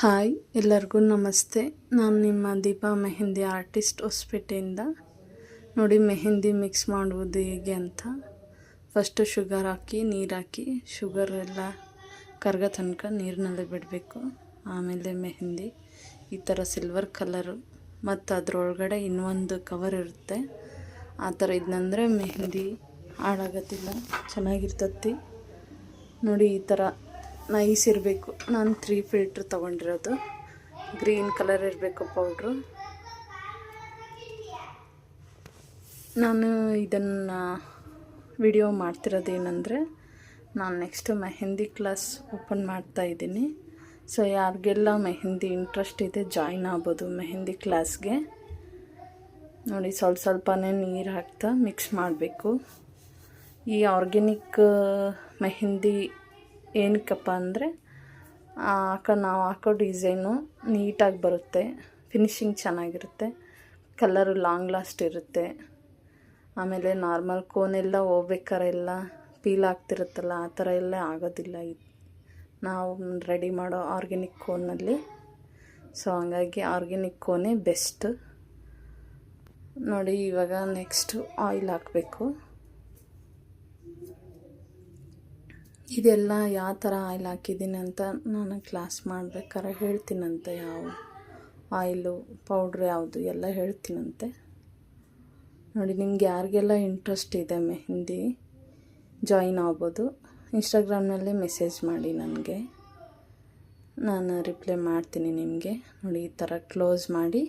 Hi ಎಲ್ಲರಿಗೂ ನಮಸ್ತೆ. ನಾನು ನಿಮ್ಮ ದೀಪಾ ಮೆಹಂದಿ ಆರ್ಟಿಸ್ಟ್ ಹೊಸಪೇಟೆಯಿಂದ. ನೋಡಿ ಮೆಹಂದಿ ಮಿಕ್ಸ್ ಮಾಡುವುದು ಹೇಗೆ ಅಂತ. ಫಸ್ಟು ಶುಗರ್ ಹಾಕಿ ನೀರು ಹಾಕಿ ಶುಗರ್ ಎಲ್ಲ ಕರಗೋ ತನಕ ನೀರಿನಲ್ಲೇ ಬಿಡಬೇಕು. ಆಮೇಲೆ ಮೆಹಂದಿ ಈ ಥರ ಸಿಲ್ವರ್ ಕಲರು ಮತ್ತು ಅದರೊಳಗಡೆ ಇನ್ನೊಂದು ಕವರ್ ಇರುತ್ತೆ. ಆ ಥರ ಇದ್ನಂದರೆ ಮೆಹಂದಿ ಹಾಳಾಗೋದಿಲ್ಲ, ಚೆನ್ನಾಗಿರ್ತತಿ. ನೋಡಿ ಈ ಥರ ನೈಸ್ ಇರಬೇಕು. ನಾನು 3 ಫಿಲ್ಟ್ರ್ ತೊಗೊಂಡಿರೋದು. ಗ್ರೀನ್ ಕಲರ್ ಇರಬೇಕು ಪೌಡ್ರು. ನಾನು ಇದನ್ನು ವಿಡಿಯೋ ಮಾಡ್ತಿರೋದೇನೆಂದರೆ, ನಾನು ನೆಕ್ಸ್ಟು ಮೆಹಂದಿ ಕ್ಲಾಸ್ ಓಪನ್ ಮಾಡ್ತಾಯಿದ್ದೀನಿ. ಸೊ ಯಾರಿಗೆಲ್ಲ ಮೆಹಂದಿ ಇಂಟ್ರೆಸ್ಟ್ ಇದೆ ಜಾಯಿನ್ ಆಗ್ಬೋದು ಮೆಹಂದಿ ಕ್ಲಾಸ್ಗೆ. ನೋಡಿ ಸ್ವಲ್ಪನೇ ನೀರು ಹಾಕ್ತಾ ಮಿಕ್ಸ್ ಮಾಡಬೇಕು. ಈ ಆರ್ಗ್ಯಾನಿಕ್ ಮೆಹಂದಿ ಏನಕ್ಕಪ್ಪ ಅಂದರೆ ನಾವು ಹಾಕೋ ಡಿಸೈನು ನೀಟಾಗಿ ಬರುತ್ತೆ, ಫಿನಿಶಿಂಗ್ ಚೆನ್ನಾಗಿರುತ್ತೆ, ಕಲರು ಲಾಂಗ್ ಲಾಸ್ಟ್ ಇರುತ್ತೆ. ಆಮೇಲೆ ನಾರ್ಮಲ್ ಕೋನೆಲ್ಲ ಹೋಗ್ಬೇಕಾರೆಲ್ಲ ಪೀಲ್ ಆಗ್ತಿರುತ್ತಲ್ಲ, ಆ ಥರ ಎಲ್ಲ ಆಗೋದಿಲ್ಲ ನಾವು ರೆಡಿ ಮಾಡೋ ಆರ್ಗ್ಯಾನಿಕ್ ಕೋನಲ್ಲಿ. ಸೊ ಹಂಗಾಗಿ ಆರ್ಗ್ಯಾನಿಕ್ ಕೋನೇ ಬೆಸ್ಟ್. ನೋಡಿ ಇವಾಗ ನೆಕ್ಸ್ಟು ಆಯಿಲ್ ಹಾಕಬೇಕು. ಇದೆಲ್ಲ ಯಾವ ಥರ ಆಯಿಲ್ ಹಾಕಿದ್ದೀನಿ ಅಂತ ನಾನು ಕ್ಲಾಸ್ ಮಾಡ್ಬೇಕಾದ್ರೆ ಹೇಳ್ತೀನಂತೆ. ಯಾವ ಆಯಿಲು ಪೌಡ್ರ್ ಯಾವುದು ಎಲ್ಲ ಹೇಳ್ತೀನಂತೆ. ನೋಡಿ ನಿಮ್ಗೆ ಯಾರಿಗೆಲ್ಲ ಇಂಟ್ರೆಸ್ಟ್ ಇದೆ ಮೆಹಂದಿ ಜಾಯಿನ್ ಆಗ್ಬೋದು. ಇನ್ಸ್ಟಾಗ್ರಾಮ್ನಲ್ಲೇ ಮೆಸೇಜ್ ಮಾಡಿ ನನಗೆ, ನಾನು ರಿಪ್ಲೈ ಮಾಡ್ತೀನಿ ನಿಮಗೆ. ನೋಡಿ ಈ ಥರ ಕ್ಲೋಸ್ ಮಾಡಿ